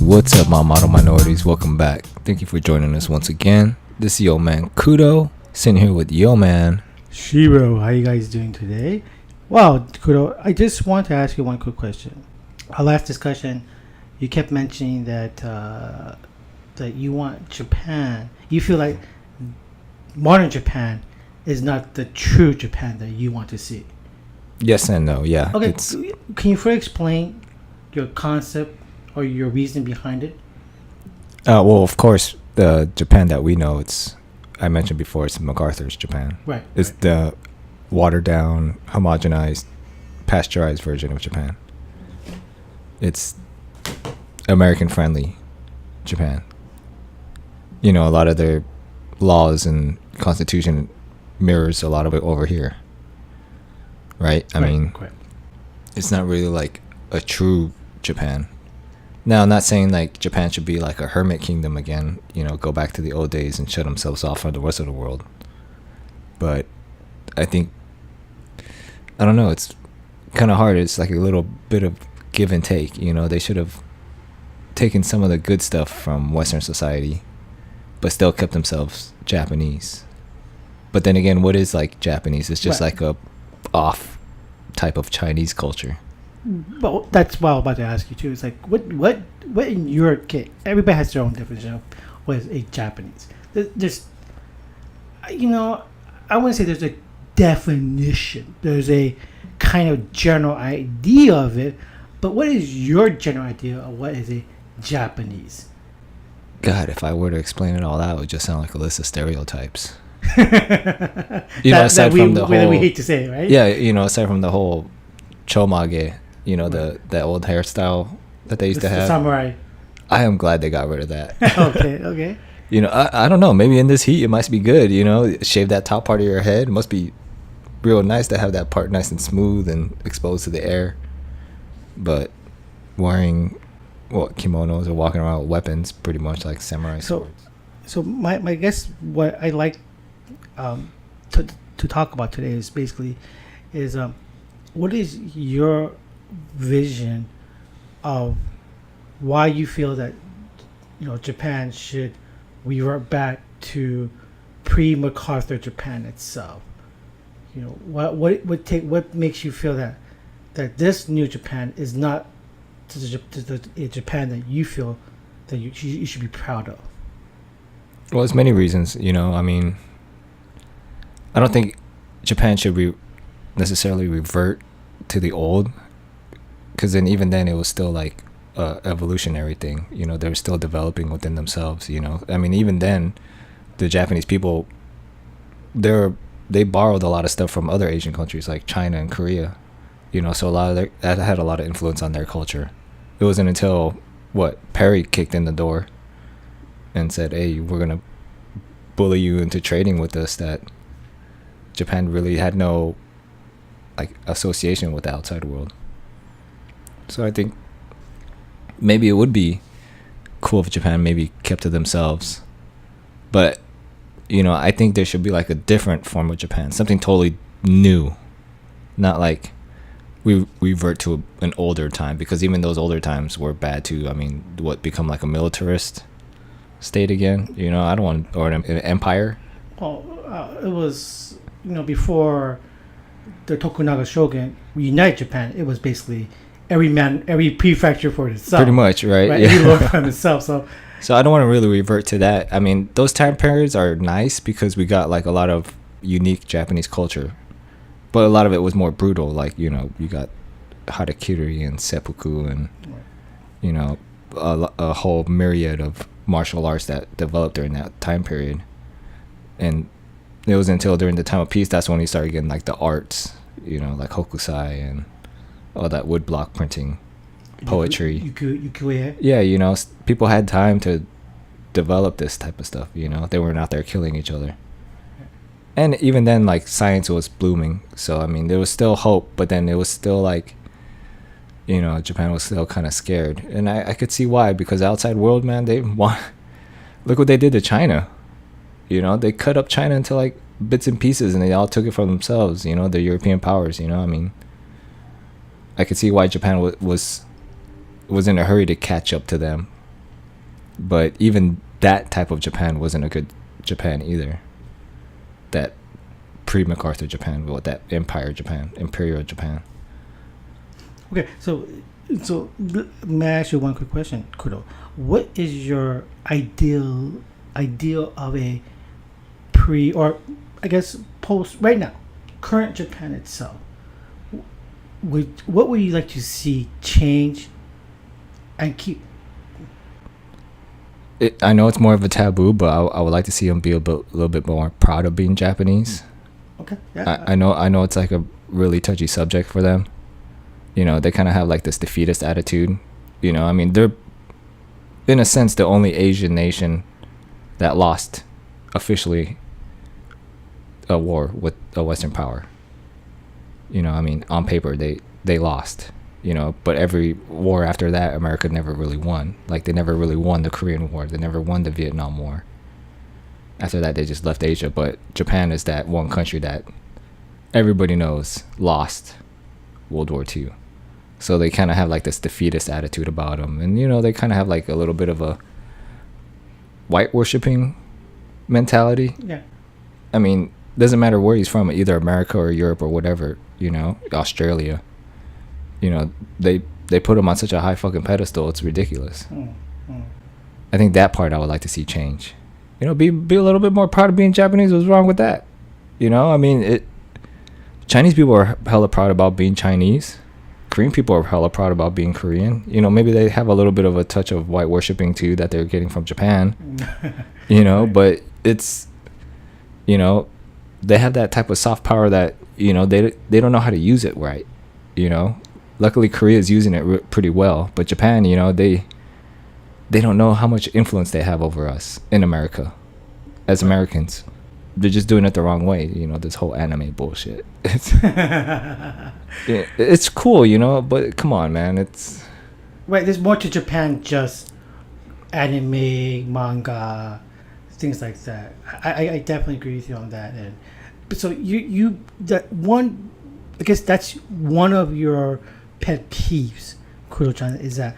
What's up, my model minorities? Welcome back. Thank you for joining us once again. This is Yo Man Kudo, sitting here with Yo Man Shiro. How you guys doing today? Wow, Kudo, I just want to ask you one quick question. Our last discussion, you kept mentioning that that you want Japan. You feel like modern Japan is not the true Japan that you want to see. Yes and no, yeah. Okay, can you first explain your concept or your reason behind it? Well, of course, the Japan that we know, I mentioned before, it's MacArthur's Japan. Right. It's the watered down, homogenized, pasteurized version of Japan. It's American friendly Japan. You know, a lot of their laws and constitution mirrors a lot of it over here. Right? I mean, correct. It's not really like a true Japan. Now, I'm not saying like Japan should be like a hermit kingdom again, you know, go back to the old days and shut themselves off from the rest of the world. But I think, I don't know, it's kind of hard. It's like a little bit of give and take, you know. They should have taken some of the good stuff from Western society, but still kept themselves Japanese. But then again, what is like Japanese? It's just like a off type of Chinese culture. But that's what I was about to ask you too. It's like what in your case? Everybody has their own definition of what is a Japanese. There's, you know, I wouldn't say there's a definition. There's a kind of general idea of it. But what is your general idea of what is a Japanese? God, if I were to explain it all out, it would just sound like a list of stereotypes. Aside from the whole, we hate to say it, right? Yeah, you know, aside from the whole chomage, you know, the old hairstyle that they used to have. Samurai. I am glad they got rid of that. Okay. You know, I don't know. Maybe in this heat, it must be good. You know, shave that top part of your head. It must be real nice to have that part nice and smooth and exposed to the air. But wearing kimonos or walking around with weapons, pretty much like samurai swords. So my guess, what I like to talk about today is basically what is your vision of why you feel that, you know, Japan should revert back to pre-MacArthur Japan itself? You know, what makes you feel that this new Japan is not the Japan that you feel that you should be proud of? Well, there's many reasons. You know, I mean, I don't think Japan should necessarily revert to the old, because even then it was still like a evolutionary thing. You know, they were still developing within themselves. You know, I mean, even then, the Japanese people, they borrowed a lot of stuff from other Asian countries like China and Korea. You know, so that had a lot of influence on their culture. It wasn't until Perry kicked in the door and said, "Hey, we're gonna bully you into trading with us," that Japan really had no like association with the outside world. So I think maybe it would be cool if Japan maybe kept to themselves. But, you know, I think there should be like a different form of Japan, something totally new. Not like we revert to an older time, because even those older times were bad too. I mean, become like a militarist state again? You know, I don't want, or an empire. Well, it was, you know, before the Tokugawa Shogun reunited Japan. It was basically every prefecture for itself. Pretty much, right? Yeah. Every lord for itself. So I don't want to really revert to that. I mean, those time periods are nice because we got like a lot of unique Japanese culture, but a lot of it was more brutal. Like, you know, you got harakiri and seppuku and, you know, a whole myriad of martial arts that developed during that time period. And it was until during the time of peace that's when you started getting like the arts, you know, like hokusai and all that woodblock printing, poetry. Yeah, you know, people had time to develop this type of stuff. You know, they weren't out there killing each other. And even then, like, science was blooming. So I mean, there was still hope, but then it was still like, you know, Japan was still kind of scared. And I could see why, because the outside world, man, look what they did to China. You know, they cut up China into like bits and pieces, and they all took it for themselves. You know, the European powers. You know, I mean, I could see why Japan was in a hurry to catch up to them, But even that type of Japan wasn't a good Japan either. That pre-MacArthur Japan, well, that Empire Japan, Imperial Japan. Okay, so may I ask you one quick question, Kudo? What is your ideal of a pre, or I guess post, right now, current Japan itself? What would you like to see change and keep? I know it's more of a taboo, but I would like to see them be little bit more proud of being Japanese. Okay, yeah. I know it's like a really touchy subject for them. You know, they kind of have like this defeatist attitude. You know, I mean, they're in a sense the only Asian nation that lost officially a war with a Western power. You know, I mean, on paper they lost. You know, but every war after that, America never really won. Like, they never really won the Korean War. They never won the Vietnam War. After that, they just left Asia. But Japan is that one country that everybody knows lost World War II. So they kind of have like this defeatist attitude about them. And, you know, they kind of have like a little bit of a white worshipping mentality. Yeah. I mean, doesn't matter where he's from, either America or Europe or whatever, you know, Australia. You know, they put him on such a high fucking pedestal, it's ridiculous. I think that part I would like to see change. You know, be a little bit more proud of being Japanese. What's wrong with that? You know, I mean, Chinese people are hella proud about being Chinese. Korean people are hella proud about being Korean. You know, maybe they have a little bit of a touch of white worshipping too that they're getting from Japan. You know, right. But it's, you know, they have that type of soft power that, you know, they don't know how to use it right. You know, luckily Korea is using it pretty well, but Japan, you know, they don't know how much influence they have over us in America as Americans. They're just doing it the wrong way, you know, this whole anime bullshit. It's cool, you know, but come on, man, it's right. There's more to Japan, just anime, manga, things like that. I definitely agree with you on that. And so you that one, I guess that's one of your pet peeves, Kudo-chan, is that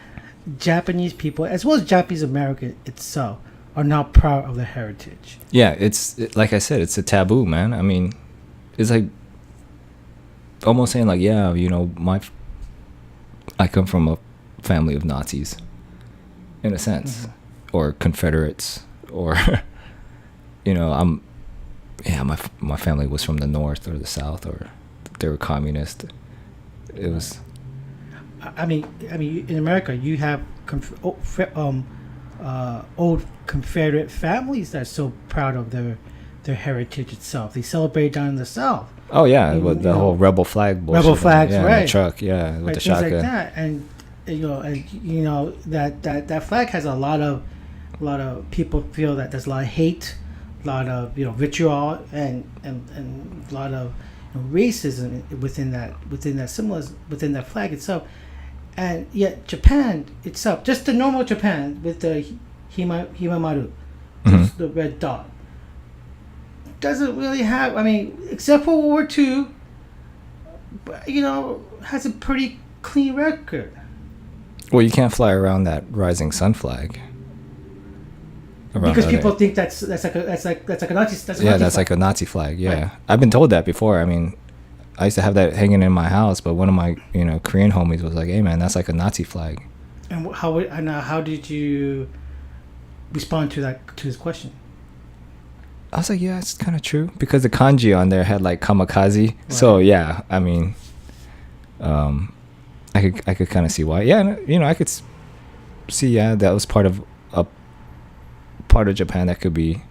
Japanese people, as well as Japanese American itself, are not proud of their heritage. Yeah, like I said, it's a taboo, man. I mean, it's like almost saying like, yeah, you know, I come from a family of Nazis, in a sense, or Confederates, or you know, my family was from the North or the South, or they were communist. It was. I mean, in America, you have old Confederate families that are so proud of their heritage itself. They celebrate down in the South. Oh yeah, with the whole rebel flag bullshit. Rebel flags, yeah, right? The truck, yeah, with right, the things shotgun. like that, and you know that flag has a lot of people feel that there's a lot of hate, a lot of vitriol, and a lot of racism within that symbolism, within that flag itself. And yet Japan itself, just the normal Japan with the Himamaru, just the red dot, doesn't really have, I mean, except for World War II, has a pretty clean record. Well, you can't fly around that rising sun flag. Because people think that's like a Nazi. That's like a Nazi flag. Yeah, right. I've been told that before. I mean, I used to have that hanging in my house, but one of my Korean homies was like, "Hey man, that's like a Nazi flag." And how did you respond to this question? I was like, yeah, it's kind of true, because the kanji on there had like kamikaze. Right. So yeah, I mean, I could kind of see why. Yeah, I could see that was part of Japan that could be,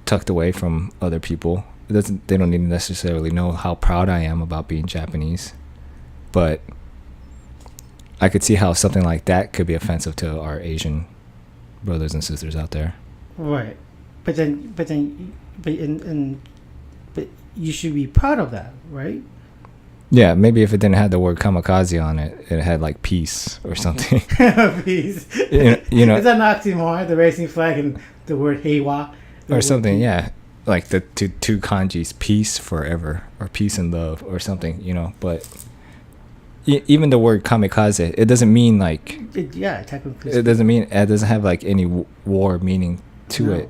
tucked away from other people. They don't even necessarily know how proud I am about being Japanese, but I could see how something like that could be offensive to our Asian brothers and sisters out there. Right, but you should be proud of that, right? Yeah, maybe if it didn't have the word kamikaze on it, it had like peace or something. Peace. It's an oxymoron, the racing flag and the word heiwa. Or something, yeah. Like the two kanjis, peace forever, or peace and love, or something, but even the word kamikaze, it doesn't mean like Technically. it doesn't mean it doesn't have like any war meaning to No, it.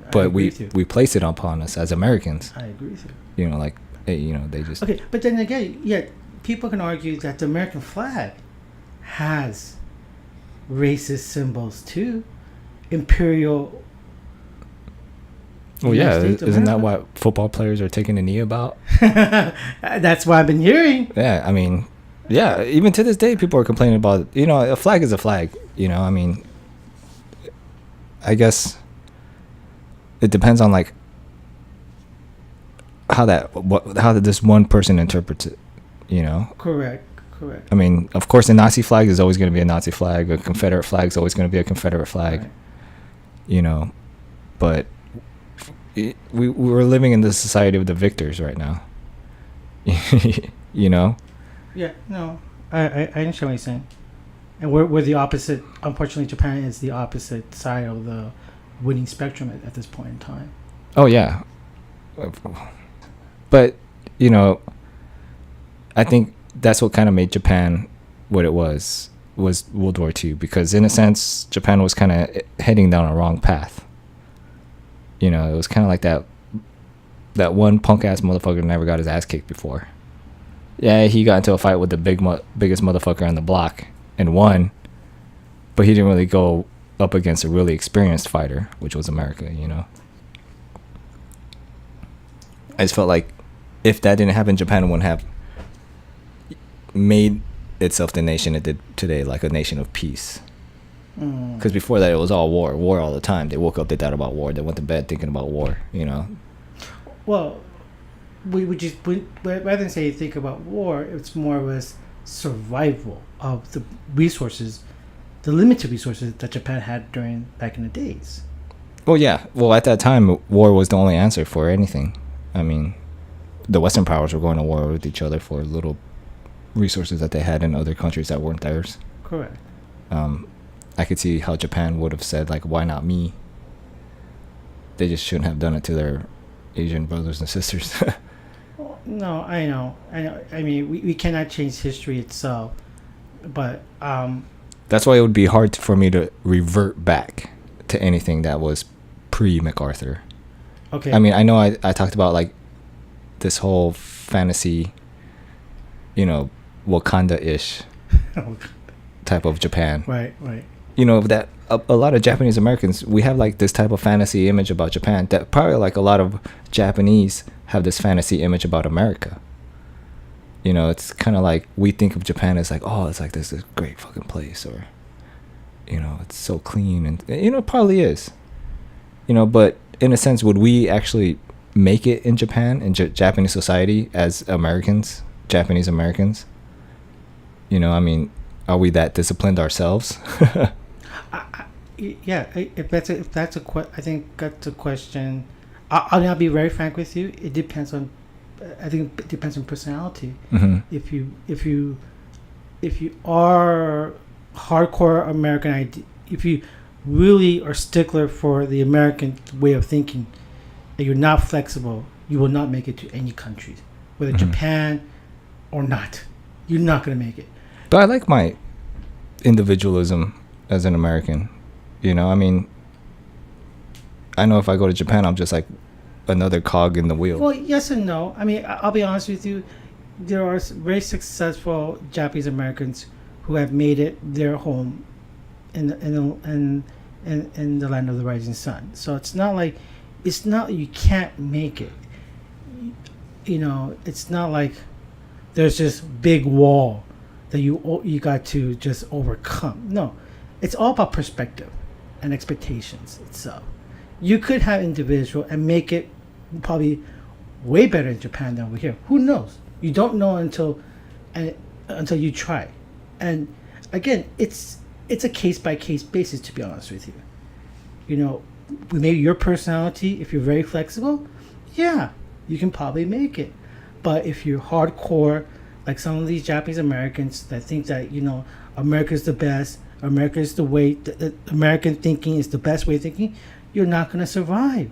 I But agree we with you. we place it upon us as Americans. I agree with you. You know, like they just Okay, but then again, people can argue that the American flag has racist symbols too. Imperial. well, United yeah, States of isn't that America. what football players are taking a knee about? That's what I've been hearing. Yeah, I mean, yeah, even to this day, people are complaining about, a flag is a flag. I mean, I guess it depends on like how this one person interprets it. Correct. I mean, of course, a Nazi flag is always going to be a Nazi flag. A Confederate flag is always going to be a Confederate flag. Right. But we're living in the society of the victors right now. Yeah, no, I understand what you're saying. And we're the opposite. Unfortunately, Japan is the opposite side of the winning spectrum at this point in time. Oh yeah, but I think that's what kind of made Japan what it was World War II, because in a sense Japan was kind of heading down a wrong path. It was kind of like that one punk ass motherfucker never got his ass kicked before. Yeah, he got into a fight with the biggest motherfucker on the block and won, but he didn't really go up against a really experienced fighter, which was America. I just felt like if that didn't happen, Japan wouldn't have made itself the nation it did today, like a nation of peace. Because before that, it was all war all the time. They woke up, they thought about war. They went to bed thinking about war. Well, rather than say think about war, it's more of a survival of the resources, the limited resources that Japan had back in the days. Well, yeah. Well, at that time, war was the only answer for anything. I mean, the Western powers were going to war with each other for little resources that they had in other countries that weren't theirs. Correct. I could see how Japan would have said, like, why not me? They just shouldn't have done it to their Asian brothers and sisters. No, I know. I mean, we cannot change history itself, but that's why it would be hard for me to revert back to anything that was pre-MacArthur. Okay. I mean, I know I talked about like this whole fantasy, Wakanda-ish type of Japan. Right. That a lot of Japanese Americans, we have like this type of fantasy image about Japan that probably like a lot of Japanese have this fantasy image about America. It's kind of like we think of Japan as like, oh, it's like this great fucking place, or it's so clean, and it probably is. But in a sense, would we actually make it in Japan, in Japanese society, as Americans, Japanese Americans? I mean, are we that disciplined ourselves? If that's I think that's a question. I'll be very frank with you. It depends on. I think it depends on personality. Mm-hmm. If you are hardcore American, if you really are stickler for the American way of thinking, and you're not flexible, you will not make it to any country, whether Japan or not. You're not going to make it. But I like my individualism as an American. I mean, I know if I go to Japan, I'm just like another cog in the wheel. Well, yes and no. I mean, I'll be honest with you. There are very successful Japanese Americans who have made it their home in the land of the rising sun. So it's not like you can't make it. It's not like there's this big wall that you got to just overcome. No, it's all about perspective and expectations itself. You could have individual and make it probably way better in Japan than over here. Who knows? You don't know until you try. And again, it's a case by case basis, to be honest with you. Maybe your personality, if you're very flexible, yeah, you can probably make it. But if you're hardcore, like some of these Japanese Americans that think that America's the best, America is the way, American thinking is the best way of thinking, you're not going to survive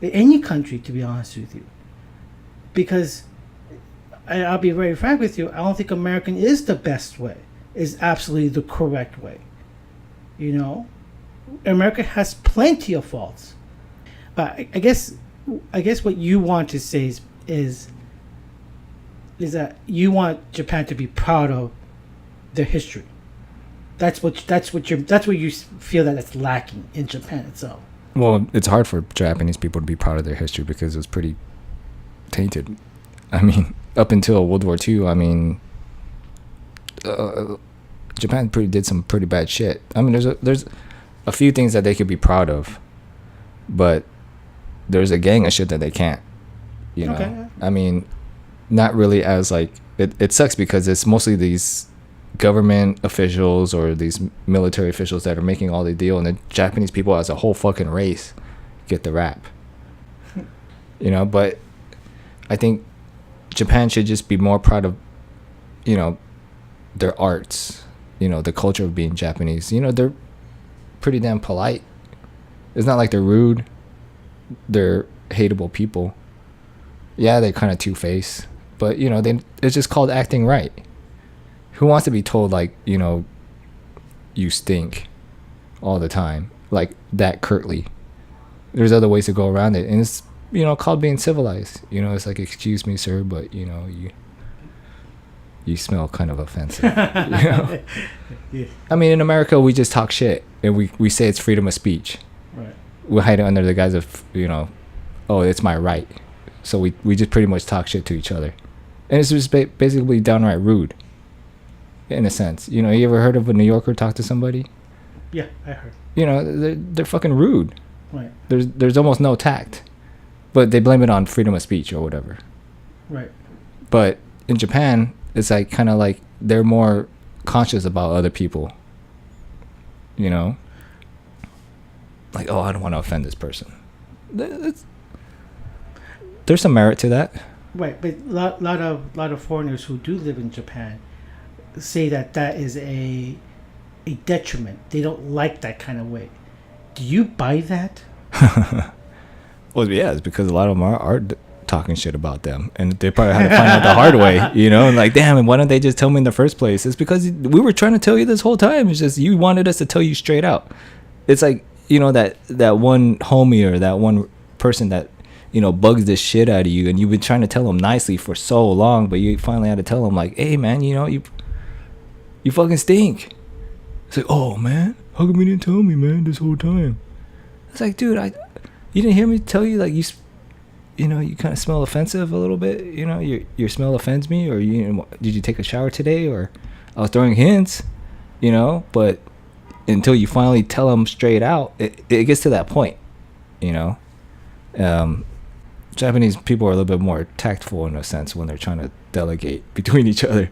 in any country, to be honest with you. Because I'll be very frank with you. I don't think American is the best way. Is absolutely the correct way. You know, America has plenty of faults, but I guess what you want to say is that you want Japan to be proud of their history. That's what you feel that it's lacking in Japan itself. Well, it's hard for Japanese people to be proud of their history because it was pretty tainted. I mean, up until World War II, I mean, Japan did some pretty bad shit. I mean, there's a few things that they could be proud of, but there's a gang of shit that they can't. You know, Okay. I mean, not really as like it sucks because it's mostly these government officials or these military officials that are making all the deal, and the Japanese people as a whole fucking race get the rap. You know, but I think Japan should just be more proud of, you know, their arts, you know, the culture of being Japanese. You know, they're pretty damn polite. It's not like they're rude. They're hateable people. Yeah, they're kind of two-faced, but you know, it's just called acting right. Who wants to be told, like, you know, you stink all the time, like that curtly? There's other ways to go around it, and it's, you know, called being civilized. You know, it's like, excuse me, sir, but you know, you smell kind of offensive. You know? Yeah. I mean, in America, we just talk shit, and we say it's freedom of speech. Right. We hide it under the guise of, you know, oh, it's my right. So we just pretty much talk shit to each other, and it's just basically downright rude. In a sense, you know, you ever heard of a New Yorker talk to somebody? Yeah, I heard. You know, they're fucking rude. Right. There's almost no tact, but they blame it on freedom of speech or whatever. Right. But in Japan, it's like kind of like they're more conscious about other people. You know, like, oh, I don't want to offend this person. There's some merit to that. Right, but lot of foreigners who do live in Japan say that is a detriment. They don't like that kind of way. Do you buy that? Well, yeah, it's because a lot of them are talking shit about them, and they probably had to find out the hard way, you know, and like, damn, and why don't they just tell me in the first place? It's because we were trying to tell you this whole time. It's just you wanted us to tell you straight out. It's like, you know, that one homie or that one person that, you know, bugs the shit out of you, and you've been trying to tell them nicely for so long, but you finally had to tell them, like, hey, man, you know, you fucking stink. It's like, oh, man, how come you didn't tell me, man, this whole time? It's like, dude, you didn't hear me tell you, like, you know, you kind of smell offensive a little bit, you know, your smell offends me, or did you take a shower today, or I was throwing hints, you know, but until you finally tell them straight out, it gets to that point, you know. Japanese people are a little bit more tactful in a sense when they're trying to delegate between each other.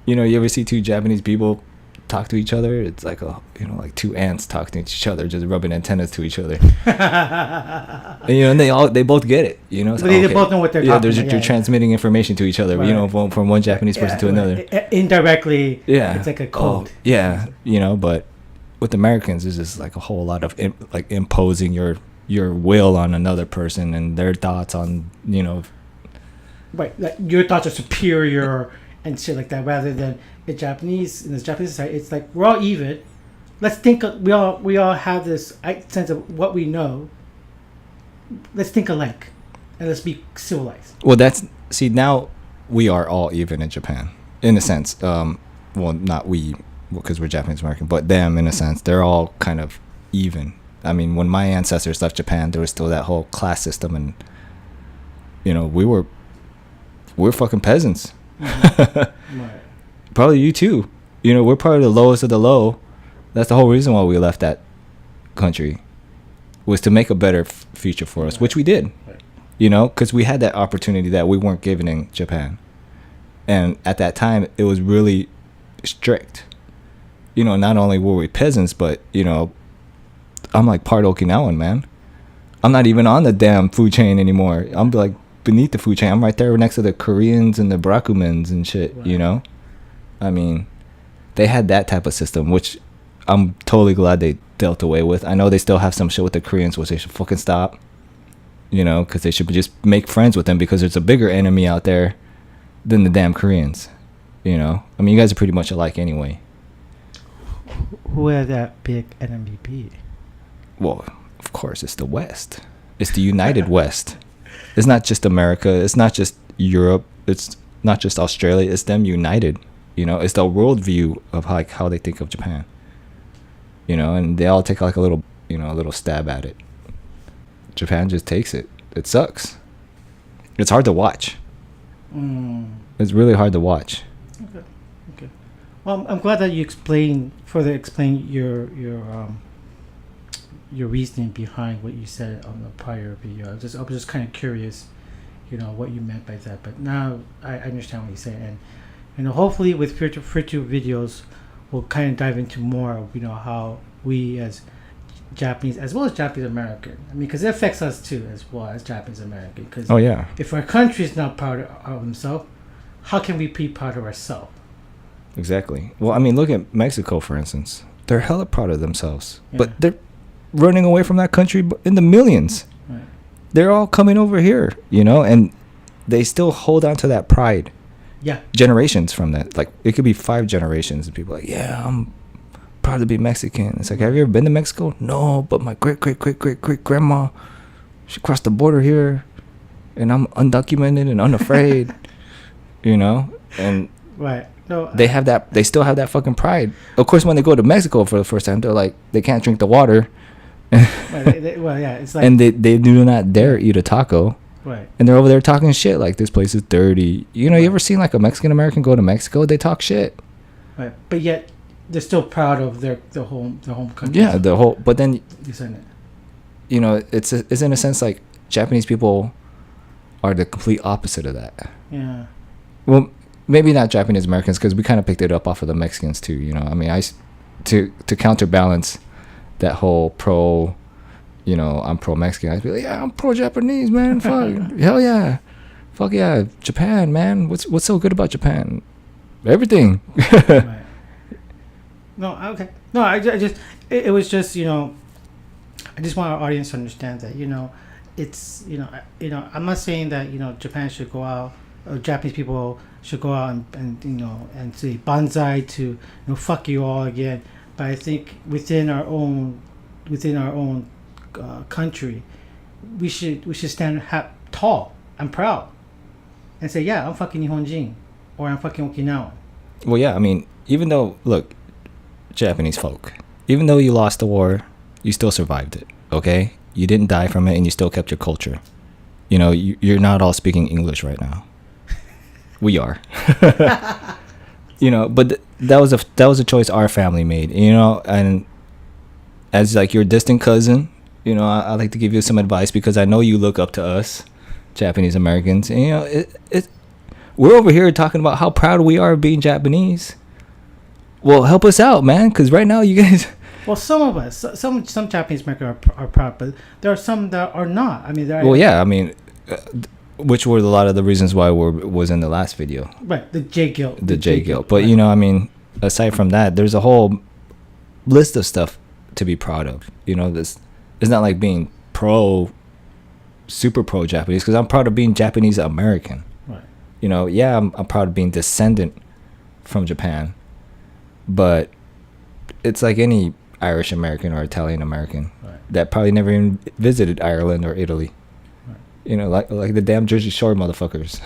You know, you ever see two Japanese people talk to each other? It's like like two ants talking to each other, just rubbing antennas to each other. And, you know, and they both get it. You know, But they both know what they're talking about. They're transmitting information to each other. Right. You know, from one Japanese person to another. Indirectly, Yeah, it's like a code. Oh, yeah, you know, but with Americans, there's just like a whole lot of like imposing your will on another person and their thoughts on, you know. Right, like your thoughts are superior and shit like that, rather than in this Japanese society, it's like we're all even. Let's think. We all have this sense of what we know. Let's think alike, and let's be civilized. Well, now we are all even in Japan, in a sense. Well, not we, because we're Japanese American, but them, in a sense, they're all kind of even. I mean, when my ancestors left Japan, there was still that whole class system, and you know, we're fucking peasants. Right. Probably you too. You know, we're probably the lowest of the low. That's the whole reason why we left that country, was to make a better future for us, which we did. Right. You know, because we had that opportunity that we weren't given in Japan, and at that time it was really strict. You know, not only were we peasants, but you know, I'm like part Okinawan, man. I'm not even on the damn food chain anymore. I'm like beneath the food chain. I'm right there next to the Koreans and the Brakumens and shit, right. You know? I mean, they had that type of system, which I'm totally glad they dealt away with. I know they still have some shit with the Koreans, which they should fucking stop. You know, because they should just make friends with them, because there's a bigger enemy out there than the damn Koreans. You know, I mean, you guys are pretty much alike anyway. Who had that big NMVP? Well, of course, it's the West. It's the United West. It's not just America. It's not just Europe. It's not just Australia. It's them united. You know, it's the worldview of how they think of Japan. You know, and they all take like a little stab at it. Japan just takes it. It sucks. It's hard to watch. It's really hard to watch. Okay. Well, I'm glad that you further explain your reasoning behind what you said on the prior video. I was just kind of curious, what you meant by that. But now I understand what you say, and hopefully with future videos, we'll kind of dive into more of how we as Japanese, as well as Japanese American. I mean, because it affects us too, as well as Japanese American. Because if our country is not proud of themselves, how can we be proud of ourselves? Exactly. Well, I mean, look at Mexico, for instance. They're hella proud of themselves, but they're running away from that country in the millions. Right. They're all coming over here, and they still hold on to that pride. Yeah. Generations from that. Like, it could be 5 generations, and people are like, yeah, I'm proud to be Mexican. It's like, have you ever been to Mexico? No, but my great grandma, she crossed the border here, and I'm undocumented and unafraid. And right. No, they have that. They still have that fucking pride. Of course, when they go to Mexico for the first time, they're like, they can't drink the water. it's like, and they do not dare eat a taco. Right. And they're over there talking shit like this place is dirty. You ever seen like a Mexican American go to Mexico? They talk shit. Right. But yet they're still proud of their home country. Yeah, but then isn't it? It's in a sense like Japanese people are the complete opposite of that. Yeah. Well, maybe not Japanese Americans, because we kind of picked it up off of the Mexicans too. I mean, to counterbalance that whole pro, I'm pro Mexican. I'd be like, yeah, I'm pro Japanese, man. Fuck, hell yeah, fuck yeah, Japan, man. What's so good about Japan? Everything. Right. No, okay. No, it was just I just want our audience to understand that it's I'm not saying that Japan should go out, or Japanese people should go out and say banzai to fuck you all again. But I think within our own country, we should stand tall and proud and say, yeah, I'm fucking Nihonjin, or I'm fucking Okinawan. Well, yeah, I mean, even though, look, Japanese folk, even though you lost the war, you still survived it. Okay, you didn't die from it, and you still kept your culture. You're not all speaking English right now. We are. But that was a choice our family made, and as like your distant cousin, I like to give you some advice, because I know you look up to us Japanese Americans, and we're over here talking about how proud we are of being Japanese. Well, help us out, man, because right now you guys. Well, some of us, some Japanese Americans are proud, but there are some that are not. I mean, well, yeah, I mean. Which were a lot of the reasons why was in the last video. Right, the J guilt. The J guilt. But, right. I mean, aside from that, there's a whole list of stuff to be proud of. This it's not like being super pro Japanese, because I'm proud of being Japanese American. Right. Yeah, I'm proud of being descendant from Japan. But it's like any Irish American or Italian American that probably never even visited Ireland or Italy. Like the damn Jersey Shore motherfuckers.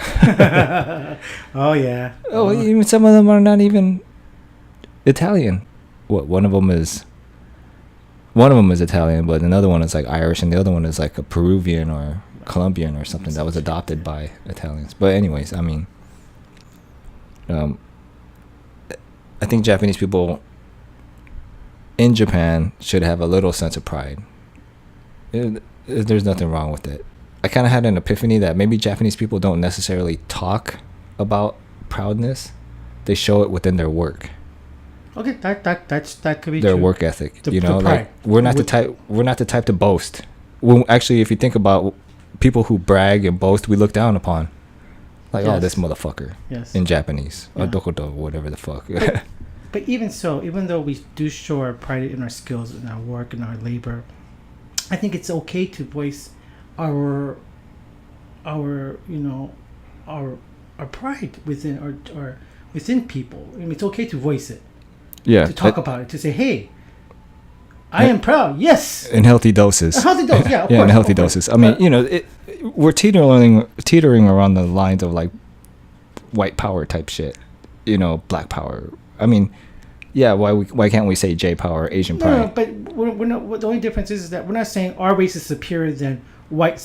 Oh yeah. Oh, even some of them are not even Italian. What? One of them is Italian, but another one is like Irish, and the other one is like a Peruvian or Colombian or something that was adopted by Italians. But anyways, I mean, I think Japanese people in Japan should have a little sense of pride. There's nothing wrong with it. I kind of had an epiphany that maybe Japanese people don't necessarily talk about proudness; they show it within their work. Okay, that could be their true. Work ethic. The like pride. we're not the type to boast. Actually, if you think about people who brag and boast, we look down upon. Like, oh, this motherfucker. Yes. In Japanese, Yeah. Dokoto, whatever the fuck. But even so, even though we do show our pride in our skills, in our work, in our labor, I think it's okay to voice our our pride within our within people. I mean, it's okay to voice it, Yeah. to talk about it, to say, "Hey, I am proud." Yes, In healthy doses. a healthy dose. Yeah, of Yeah, course, in healthy of course. doses. I mean, But- you know, we're teetering around the lines of like white power type shit. You know, black power. I mean, yeah. Why can't we say J power, Asian no, pride? but we're not. The only difference is that we're not saying our race is superior than white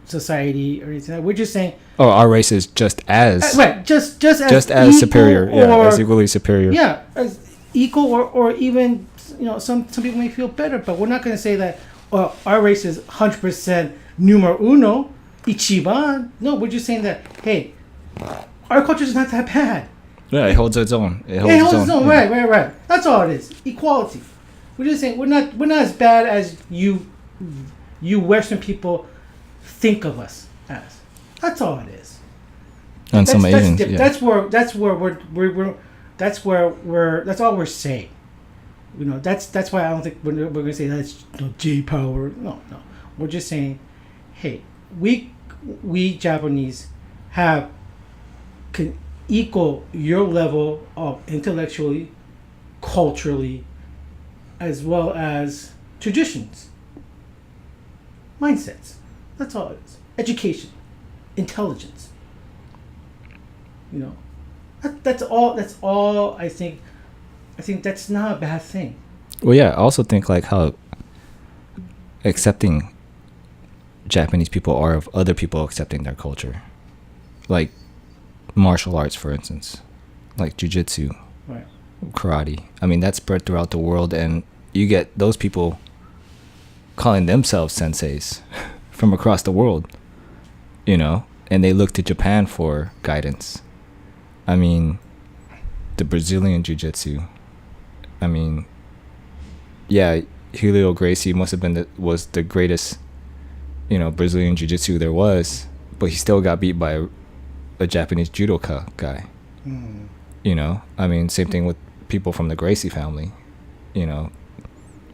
society or anything. We're just saying, Oh, our race is just as right, just as as superior. Yeah, or, as equally superior. yeah, as equal or even, you know, some people may feel better, but we're not going to say that our race is 100% numero uno, ichiban. No, we're just saying that, hey, our culture is not that bad. Yeah, it holds its own. It holds its own. Yeah. Right. That's all it is. Equality. We're just saying we're not as bad as you Western people think of us as. That's all it is. And some Asians. Yeah. That's all we're saying. You know, that's why I don't think we're gonna say that's J power. No. We're just saying, hey, we Japanese have can equal your level of intellectually, culturally, as well as traditions, mindsets. That's all it is. Education, intelligence. You know, that's all. That's all. I think that's not a bad thing. Well, yeah. I also think like how accepting Japanese people are of other people accepting their culture, like martial arts, for instance, like jujitsu, Right. karate. I mean, that's spread throughout the world, and you get those people calling themselves senseis from across the world, you know, and they look to Japan for guidance. I mean, the Brazilian jiu-jitsu. I mean, yeah, Helio Gracie must have been was the greatest, you know, Brazilian jiu-jitsu there was, but he still got beat by a Japanese judoka guy. You know, I mean, same thing with people from the Gracie family, you know,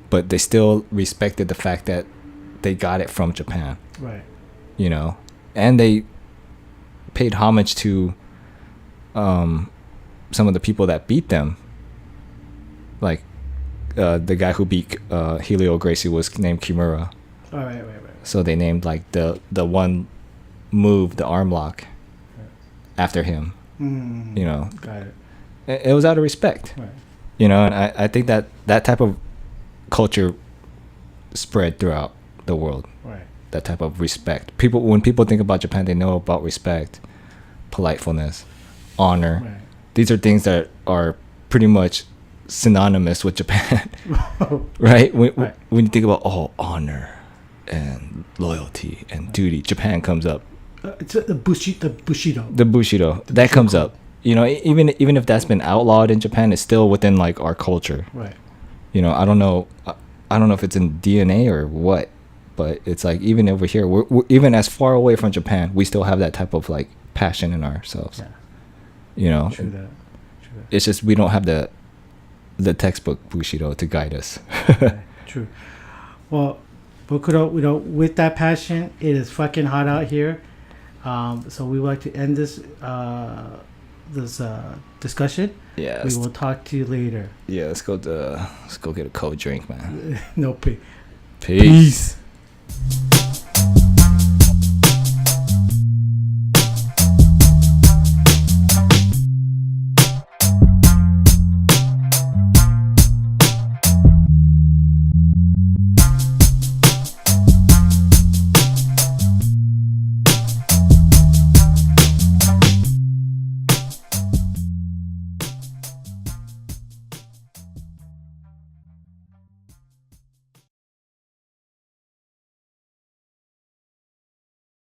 but they still respected the fact that they got it from Japan. Right. You know, and they paid homage to some of the people that beat them. Like the guy who beat Helio Gracie was named Kimura. All right. So they named like the one move, the arm lock, after him. You know, Got it. it was out of respect. Right. You know, and I think that type of culture spread throughout the world. Right. That type of respect. When people think about Japan, they know about respect, politefulness, honor. Right. These are things that are pretty much synonymous with Japan, right? When you think about honor and loyalty and duty, Japan comes up. It's the Bushido. The Bushido that comes up. You know, even if that's been outlawed in Japan, it's still within like our culture. Right. You know, I don't know if it's in DNA or what, but it's like even over here, we're even as far away from Japan, we still have that type of like passion in ourselves. Yeah. You know, True that. it's just we don't have the textbook Bushido to guide us. Okay, true. Well, Bokudo, you know, with that passion, it is fucking hot out here. So we would like to end this discussion. Yeah. We will talk to you later. Yeah, let's go get a cold drink, man. No, Peace.